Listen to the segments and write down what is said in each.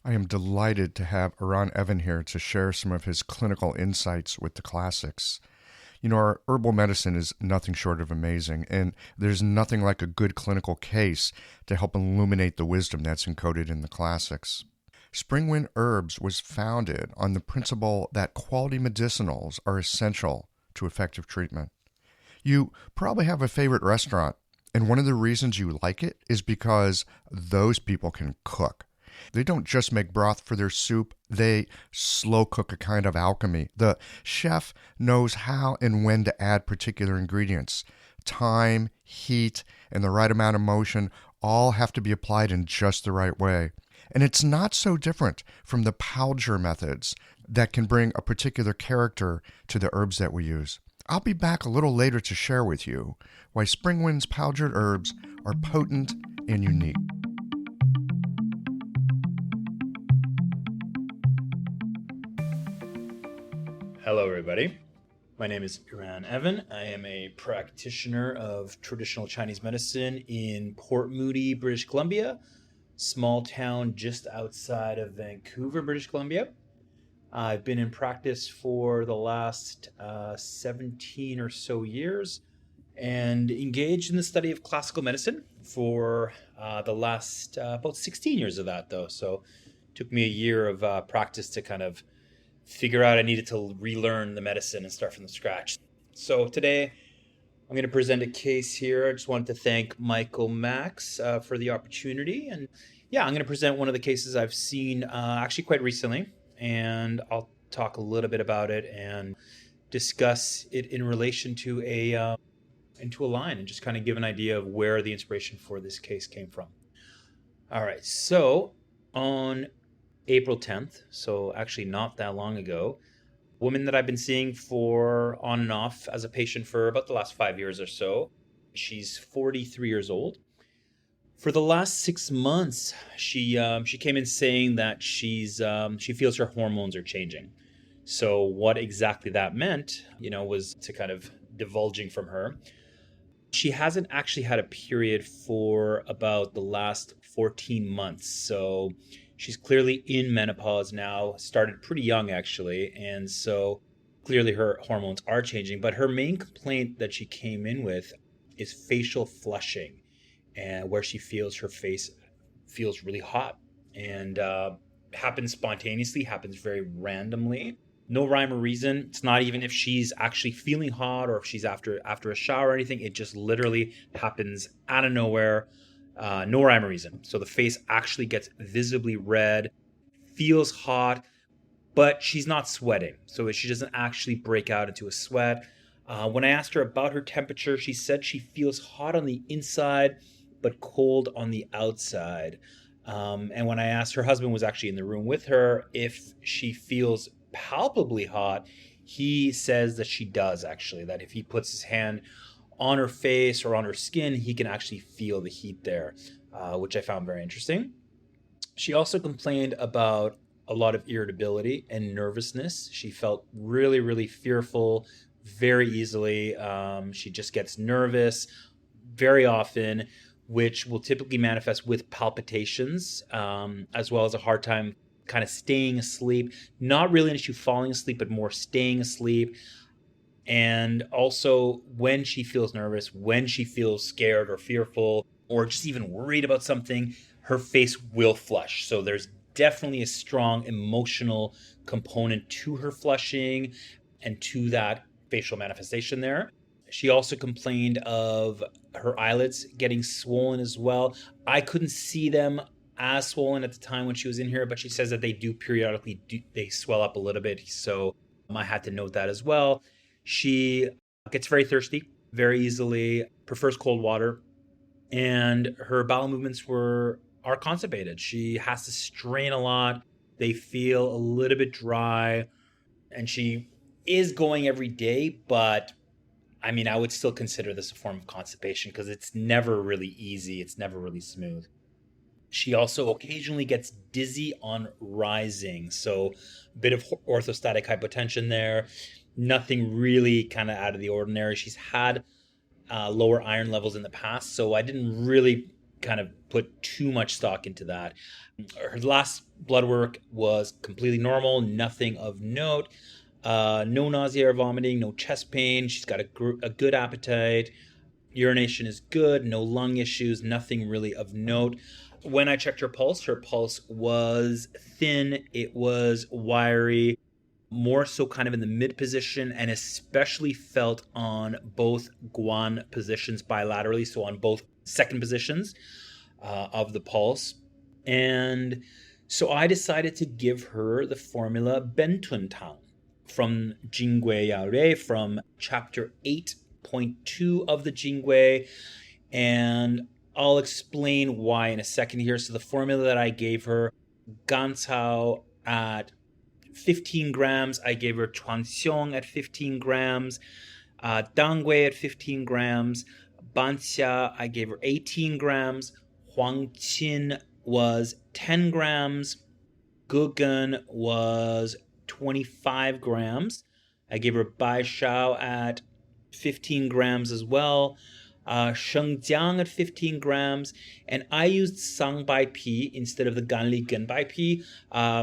I am delighted to have Eran Even here to share some of his clinical insights with the classics. Our herbal medicine is nothing short of amazing, and there's nothing like a good clinical case to help illuminate the wisdom that's encoded in the classics. Springwind Herbs was founded on the principle that quality medicinals are essential to effective treatment. You probably have a favorite restaurant, and one of the reasons you like it is because those people can cook. They don't just make broth for their soup, they slow cook a kind of alchemy. The chef knows how and when to add particular ingredients. Time, heat, and the right amount of motion all have to be applied in just the right way. And it's not so different from the powder methods that can bring a particular character to the herbs that we use. I'll be back a little later to share with you why Springwind's powdered herbs are potent and unique. Hello, everybody. My name is Eran Even. I am a practitioner of traditional Chinese medicine in Port Moody, British Columbia, small town just outside of Vancouver, British Columbia. I've been in practice for the last 17 or so years and engaged in the study of classical medicine for the last about 16 years of that, though. So it took me a year of practice to kind of figure out I needed to relearn the medicine and start from the scratch. So today I'm going to present a case here. I just wanted to thank Michael Max for the opportunity. And yeah, I'm going to present one of the cases I've seen actually quite recently. And I'll talk a little bit about it and discuss it in relation to a line and just kind of give an idea of where the inspiration for this case came from. All right, so on April 10th, so actually not that long ago, a woman that I've been seeing for on and off as a patient for about the last 5 years or so. She's 43 years old. For the last 6 months, she came in saying that she feels her hormones are changing. So what exactly that meant, was to kind of divulging from her. She hasn't actually had a period for about the last 14 months. So she's clearly in menopause now, started pretty young actually, and so clearly her hormones are changing. But her main complaint that she came in with is facial flushing, and where she feels her face feels really hot and happens spontaneously, happens very randomly. No rhyme or reason. It's not even if she's actually feeling hot or if she's after a shower or anything. It just literally happens out of nowhere. No rhyme or reason. So the face actually gets visibly red, feels hot, but she's not sweating. So she doesn't actually break out into a sweat. When I asked her about her temperature, she said she feels hot on the inside, but cold on the outside. And when I asked, her husband was actually in the room with her, if she feels palpably hot, he says that she does actually, that if he puts his hand on her face or on her skin, he can actually feel the heat there, which I found very interesting. She also complained about a lot of irritability and nervousness. She felt really, really fearful very easily. She just gets nervous very often, which will typically manifest with palpitations, as well as a hard time kind of staying asleep. Not really an issue falling asleep, but more staying asleep. And also when she feels nervous, when she feels scared or fearful, or just even worried about something, her face will flush. So there's definitely a strong emotional component to her flushing and to that facial manifestation there. She also complained of her eyelids getting swollen as well. I couldn't see them as swollen at the time when she was in here, but she says that they do periodically, they swell up a little bit. So I had to note that as well. She gets very thirsty very easily, prefers cold water, and her bowel movements are constipated. She has to strain a lot. They feel a little bit dry, and she is going every day, but I would still consider this a form of constipation because it's never really easy. It's never really smooth. She also occasionally gets dizzy on rising. So a bit of orthostatic hypotension there. Nothing really kind of out of the ordinary. She's had lower iron levels in the past, so I didn't really kind of put too much stock into that. Her last Blood work was completely normal, nothing of note. No nausea or vomiting, no chest pain. She's got a good appetite. Urination is good, no lung issues, nothing really of note. When I checked her pulse was thin, it was wiry, more so kind of in the mid position, and especially felt on both guan positions bilaterally, so on both second positions of the pulse. And so I decided to give her the formula Tang from Jin Gui Yao Lue, from chapter 8.2 of the Jin Gui. And I'll explain why in a second here. So the formula that I gave her, Gancao at 15 grams. I gave her Chuanxiong at 15 grams, Dangui at 15 grams, Banxia, I gave her 18 grams, Huangqin was 10 grams, Gugan was 25 grams. I gave her Baishao at 15 grams as well, Shengjiang at 15 grams, and I used Sangbai Pi instead of the Ganli Genbai Pi,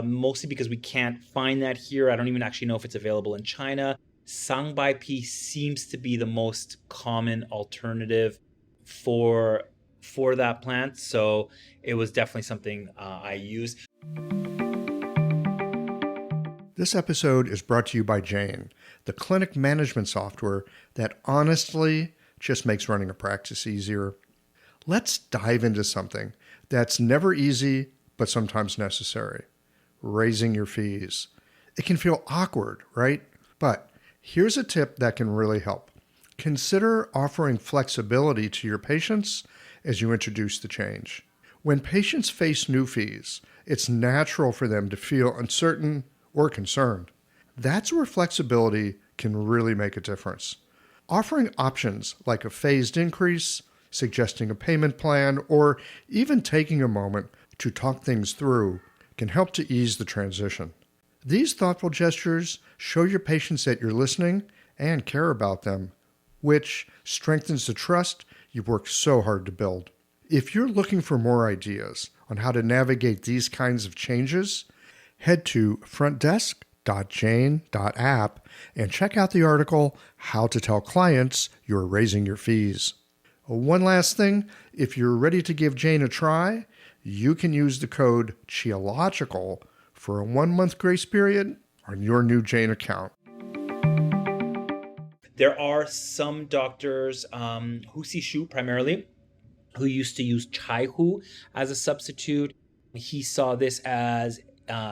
mostly because we can't find that here. I don't even actually know if it's available in China. Sangbai Pi seems to be the most common alternative for that plant, so it was definitely something I used. This episode is brought to you by Jane, the clinic management software that honestly just makes running a practice easier. Let's dive into something that's never easy, but sometimes necessary: raising your fees. It can feel awkward, right? But here's a tip that can really help. Consider offering flexibility to your patients as you introduce the change. When patients face new fees, it's natural for them to feel uncertain or concerned. That's where flexibility can really make a difference. Offering options like a phased increase, suggesting a payment plan, or even taking a moment to talk things through can help to ease the transition. These thoughtful gestures show your patients that you're listening and care about them, which strengthens the trust you've worked so hard to build. If you're looking for more ideas on how to navigate these kinds of changes, head to frontdesk.jane.app and check out the article, How to Tell Clients You're Raising Your Fees. One last thing, if you're ready to give Jane a try, you can use the code QAJ1.6 for a 1-month grace period on your new Jane account. There are some doctors, Hu Shu primarily, who used to use chai hu as a substitute. He saw this as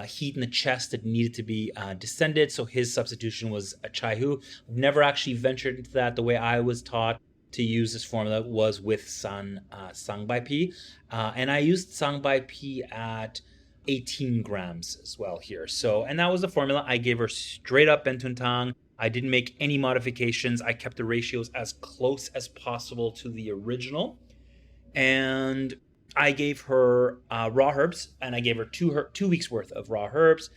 heat in the chest that needed to be descended, so his substitution was a chai hu. Never actually ventured into that. The way I was taught to use this formula was with Sangbai Pi, and I used Sangbai Pi at 18 grams as well here. So, and that was the formula. I gave her straight up Tang. I didn't make any modifications. I kept the ratios as close as possible to the original. And I gave her raw herbs, and I gave her 2 weeks worth of raw herbs.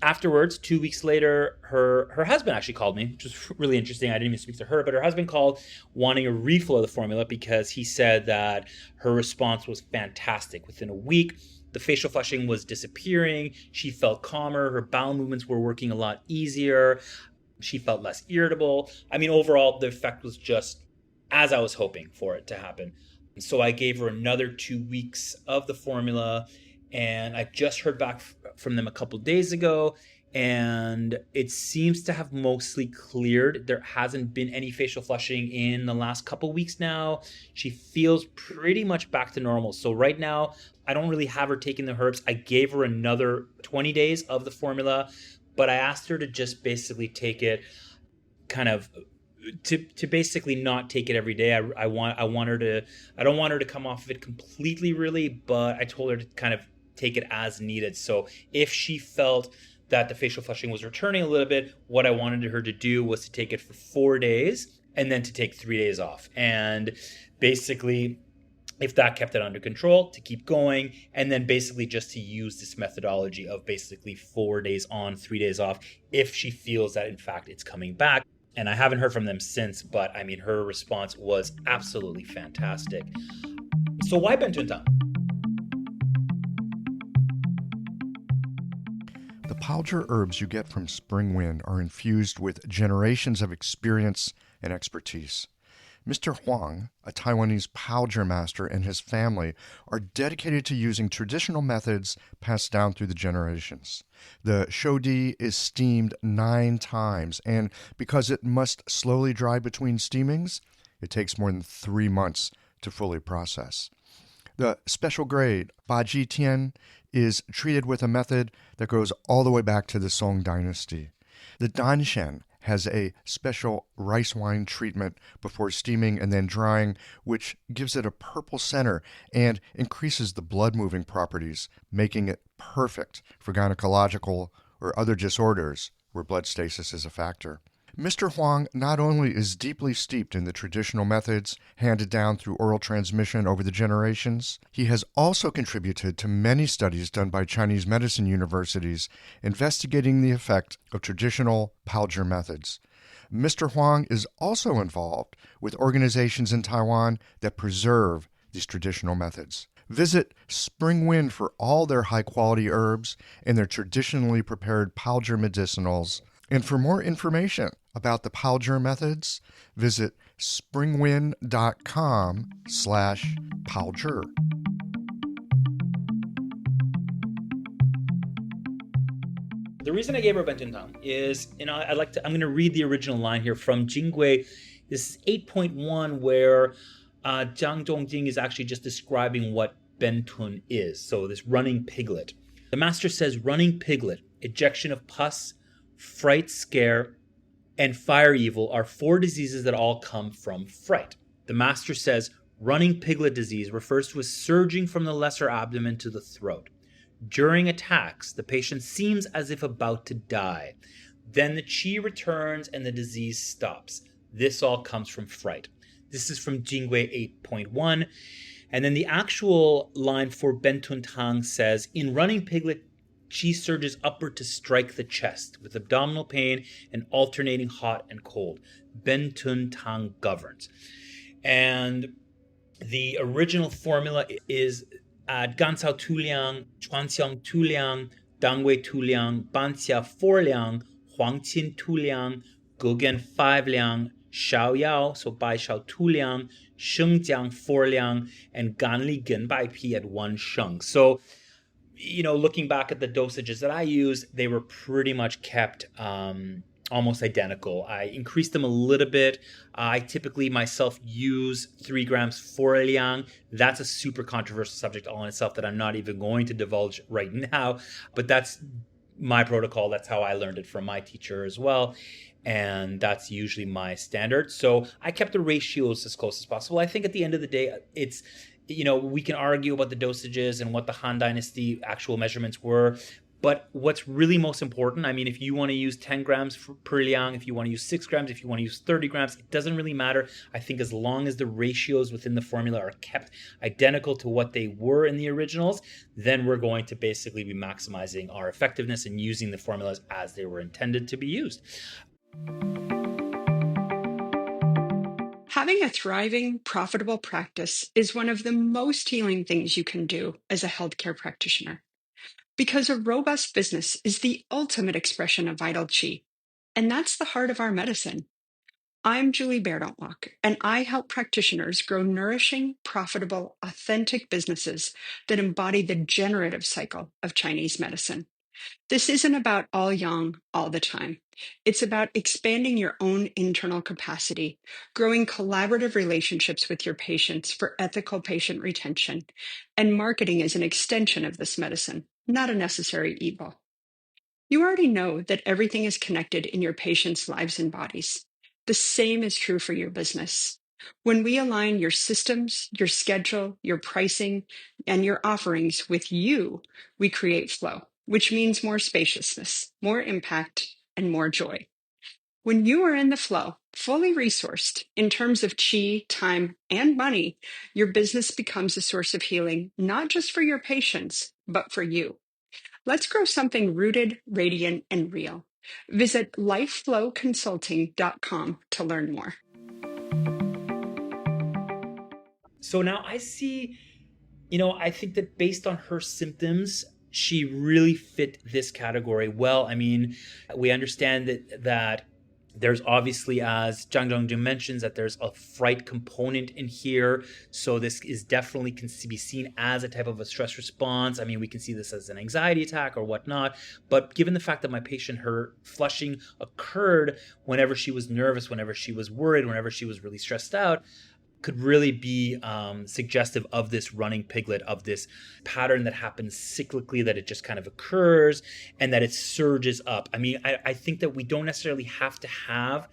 Afterwards, 2 weeks later, her husband actually called me, which was really interesting. I didn't even speak to her, but her husband called wanting a refill of the formula because he said that her response was fantastic. Within a week, the facial flushing was disappearing. She felt calmer. Her bowel movements were working a lot easier. She felt less irritable. I mean, overall, the effect was just as I was hoping for it to happen. So I gave her another 2 weeks of the formula, and I just heard back from them a couple days ago, and it seems to have mostly cleared. There hasn't been any facial flushing in the last couple weeks now. She feels pretty much back to normal. So right now, I don't really have her taking the herbs. I gave her another 20 days of the formula, but I asked her to just basically take it kind of to basically not take it every day. I want her to, I don't want her to come off of it completely really, but I told her to kind of take it as needed. So if she felt that the facial flushing was returning a little bit, what I wanted her to do was to take it for 4 days and then to take 3 days off. And basically, if that kept it under control, to keep going, and then basically just to use this methodology of basically 4 days on, 3 days off, if she feels that in fact it's coming back. And I haven't heard from them since, but I mean, her response was absolutely fantastic. So why Tang? The Palger herbs you get from Spring Wind are infused with generations of experience and expertise. Mr. Huang, a Taiwanese Palger master, and his family are dedicated to using traditional methods passed down through the generations. The shodi is steamed 9 times, and because it must slowly dry between steamings, it takes more than 3 months to fully process. The special grade, Baji Tian, is treated with a method that goes all the way back to the Song dynasty. The Danshen has a special rice wine treatment before steaming and then drying, which gives it a purple center and increases the blood moving properties, making it perfect for gynecological or other disorders where blood stasis is a factor. Mr. Huang not only is deeply steeped in the traditional methods handed down through oral transmission over the generations, he has also contributed to many studies done by Chinese medicine universities investigating the effect of traditional Palger methods. Mr. Huang is also involved with organizations in Taiwan that preserve these traditional methods. Visit Spring Wind for all their high-quality herbs and their traditionally prepared Palger medicinals. And for more information about the Palger methods, visit springwind.com/Palger. The reason I gave her Bentun Tang is, I'm going to read the original line here from Jin Gui. This is 8.1, where Jiang Dongjing is actually just describing what Bentun is. So this running piglet. The master says, running piglet, ejection of pus, fright, scare, and fire evil are 4 diseases that all come from fright. The master says, running piglet disease refers to a surging from the lesser abdomen to the throat. During attacks, the patient seems as if about to die. Then the qi returns and the disease stops. This all comes from fright. This is from Jin Gui 8.1. And then the actual line for Bentun Tang says, in running piglet, qi surges upward to strike the chest with abdominal pain and alternating hot and cold. Bentun Tang governs. And the original formula is Gancao 2 liang, Chuanxiang 2 liang, Dangwei 2 liang, Banxia 4 liang, Huangqin 2 liang, Gegen 5 liang, Shaoyang, so Bai Shao 2 liang, Shengjiang 4 liang, and Ganli Gen Bai Pi at 1 sheng. So, looking back at the dosages that I used, they were pretty much kept almost identical. I increased them a little bit. I typically myself use 3 grams for liang. That's a super controversial subject all in itself that I'm not even going to divulge right now, but that's my protocol. That's how I learned it from my teacher as well. And that's usually my standard. So I kept the ratios as close as possible. I think at the end of the day, it's, we can argue about the dosages and what the Han Dynasty actual measurements were. But what's really most important, if you want to use 10 grams per liang, if you want to use 6 grams, if you want to use 30 grams, it doesn't really matter. I think as long as the ratios within the formula are kept identical to what they were in the originals, then we're going to basically be maximizing our effectiveness and using the formulas as they were intended to be used. Having a thriving, profitable practice is one of the most healing things you can do as a healthcare practitioner. Because a robust business is the ultimate expression of vital qi, and that's the heart of our medicine. I'm Julie Bairdontlock, and I help practitioners grow nourishing, profitable, authentic businesses that embody the generative cycle of Chinese medicine. This isn't about all yang all the time. It's about expanding your own internal capacity, growing collaborative relationships with your patients for ethical patient retention, and marketing as an extension of this medicine, not a necessary evil. You already know that everything is connected in your patients' lives and bodies. The same is true for your business. When we align your systems, your schedule, your pricing, and your offerings with you, we create flow, which means more spaciousness, more impact, and more joy. When you are in the flow, fully resourced in terms of qi, time, and money, your business becomes a source of healing, not just for your patients, but for you. Let's grow something rooted, radiant, and real. Visit lifeflowconsulting.com to learn more. So now I see, I think that based on her symptoms, she really fit this category well. I mean, we understand that there's obviously, as Zhang Zhongjun mentions, that there's a fright component in here. So this is definitely can be seen as a type of a stress response. I mean, we can see this as an anxiety attack or whatnot. But given the fact that my patient, her flushing occurred whenever she was nervous, whenever she was worried, whenever she was really stressed out, could really be suggestive of this running piglet, of this pattern that happens cyclically, that it just kind of occurs and that it surges up. I mean, I think that we don't necessarily have to have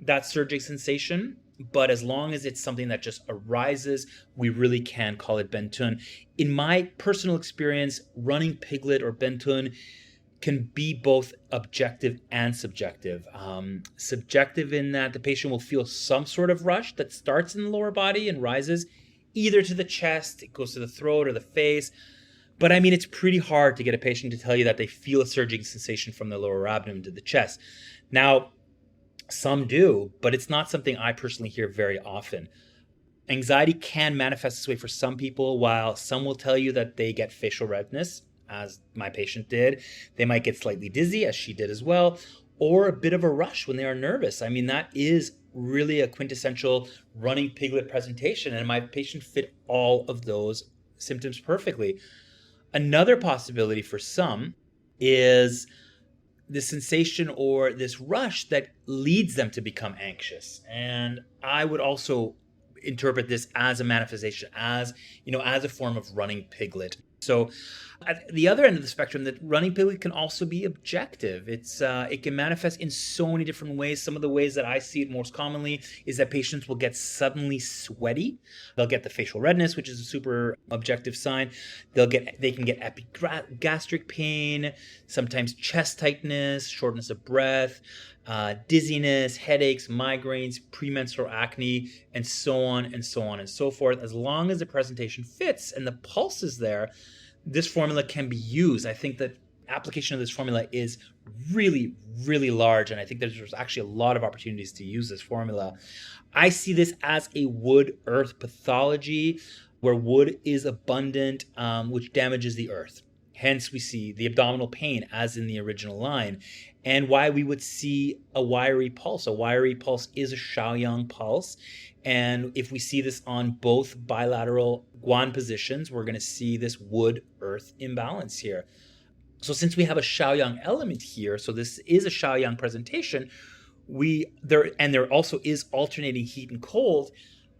that surging sensation, but as long as it's something that just arises, we really can call it bentun. In my personal experience, running piglet or bentun can be both objective and subjective. Subjective in that the patient will feel some sort of rush that starts in the lower body and rises either to the chest, it goes to the throat or the face. But I mean, it's pretty hard to get a patient to tell you that they feel a surging sensation from the lower abdomen to the chest. Now, some do, but it's not something I personally hear very often. Anxiety can manifest this way for some people, while some will tell you that they get facial redness, as my patient did. They might get slightly dizzy, as she did as well, or a bit of a rush when they are nervous. I mean, that is really a quintessential running piglet presentation, and my patient fit all of those symptoms perfectly. Another possibility for some is the sensation or this rush that leads them to become anxious. And I would also interpret this as a manifestation, as a form of running piglet. So at the other end of the spectrum, that running piglet can also be objective. It can manifest in so many different ways. Some of the ways that I see it most commonly is that patients will get suddenly sweaty. They'll get the facial redness, which is a super objective sign. They can get epigastric pain, sometimes chest tightness, shortness of breath, dizziness, headaches, migraines, premenstrual acne, and so on and so on and so forth. As long as the presentation fits and the pulse is there, this formula can be used. I think that application of this formula is really, really large, and I think there's actually a lot of opportunities to use this formula. I see this as a wood-earth pathology, where wood is abundant, which damages the earth. Hence, we see the abdominal pain, as in the original line, and why we would see a wiry pulse. A wiry pulse is a Shaoyang pulse, and if we see this on both bilateral guan positions, we're going to see this wood-earth imbalance here. So since we have a Shaoyang element here, so this is a Shaoyang presentation, there also is alternating heat and cold.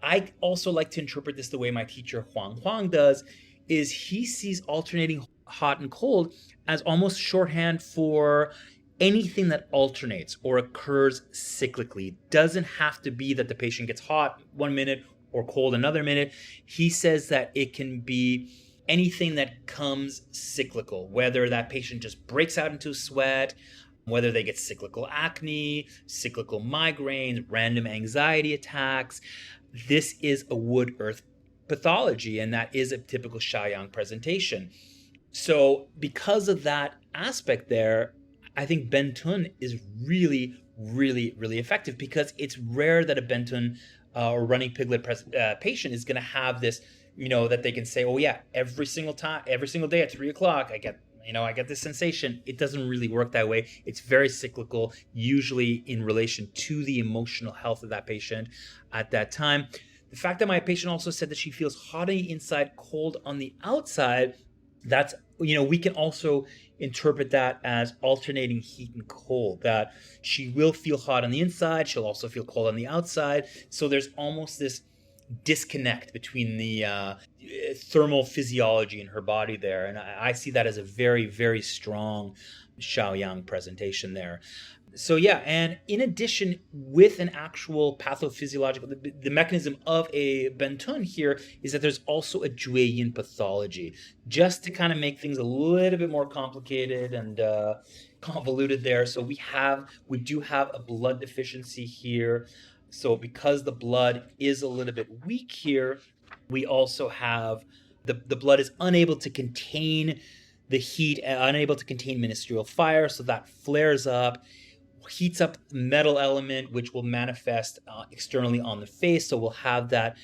I also like to interpret this the way my teacher Huang does, is he sees alternating hot and cold as almost shorthand for anything that alternates or occurs cyclically. It doesn't have to be that the patient gets hot 1 minute or cold another minute. He says that it can be anything that comes cyclical, whether that patient just breaks out into sweat, whether they get cyclical acne, cyclical migraines, random anxiety attacks. This is a wood-earth pathology, and that is a typical Shaoyang presentation. So because of that aspect there, I think bentun is really, really, really effective, because it's rare that a bentun or running piglet patient is going to have this, that they can say, oh yeah, every single day at 3 o'clock, I get this sensation. It doesn't really work that way. It's very cyclical, usually in relation to the emotional health of that patient at that time. The fact that my patient also said that she feels hot on the inside, cold on the outside, that's, we can also interpret that as alternating heat and cold, that she will feel hot on the inside, she'll also feel cold on the outside. So there's almost this disconnect between the thermal physiology in her body there. And I see that as a very, very strong Shaoyang presentation there. So yeah, and in addition, with an actual pathophysiological, the mechanism of a bentun here is that there's also a Jueyin pathology, just to kind of make things a little bit more complicated and convoluted there. So we do have a blood deficiency here. So because the blood is a little bit weak here, we also have the blood is unable to contain the heat, unable to contain ministerial fire, so that flares up, heats up the metal element, which will manifest externally on the face. So we'll have that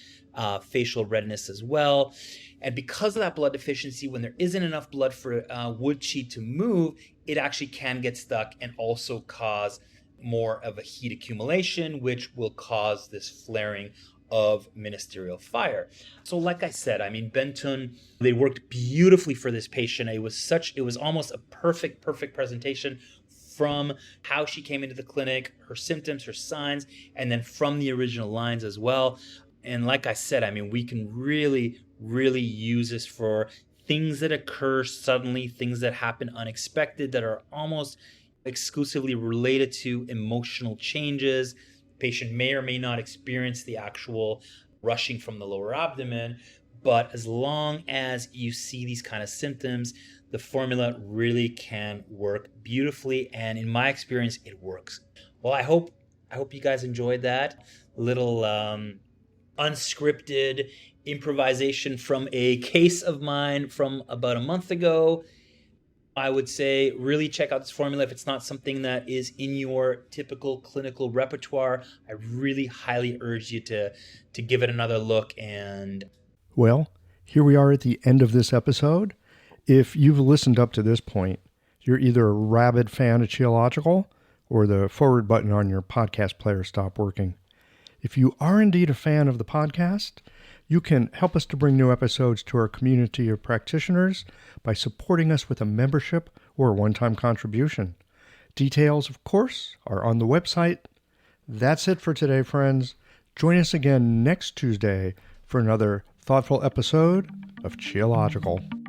facial redness as well. And because of that blood deficiency, when there isn't enough blood for wood qi to move, it actually can get stuck and also cause more of a heat accumulation, which will cause this flaring of ministerial fire. So like I said, I mean, Bentun, they worked beautifully for this patient. It was almost a perfect presentation from how she came into the clinic, her symptoms, her signs, and then from the original lines as well. And like I said, I mean, we can really use this for things that occur suddenly, things that happen unexpected, that are almost exclusively related to emotional changes. The patient may or may not experience the actual rushing from the lower abdomen, but as long as you see these kind of symptoms, the formula really can work beautifully, and in my experience, it works. Well, I hope you guys enjoyed that little unscripted improvisation from a case of mine from about a month ago. I would say really check out this formula if it's not something that is in your typical clinical repertoire. I really highly urge you to give it another look. And Well, here we are at the end of this episode. If you've listened up to this point, you're either a rabid fan of Qiological or the forward button on your podcast player stopped working. If you are indeed a fan of the podcast, you can help us to bring new episodes to our community of practitioners by supporting us with a membership or a one-time contribution. Details, of course, are on the website. That's it for today, friends. Join us again next Tuesday for another thoughtful episode of Qiological.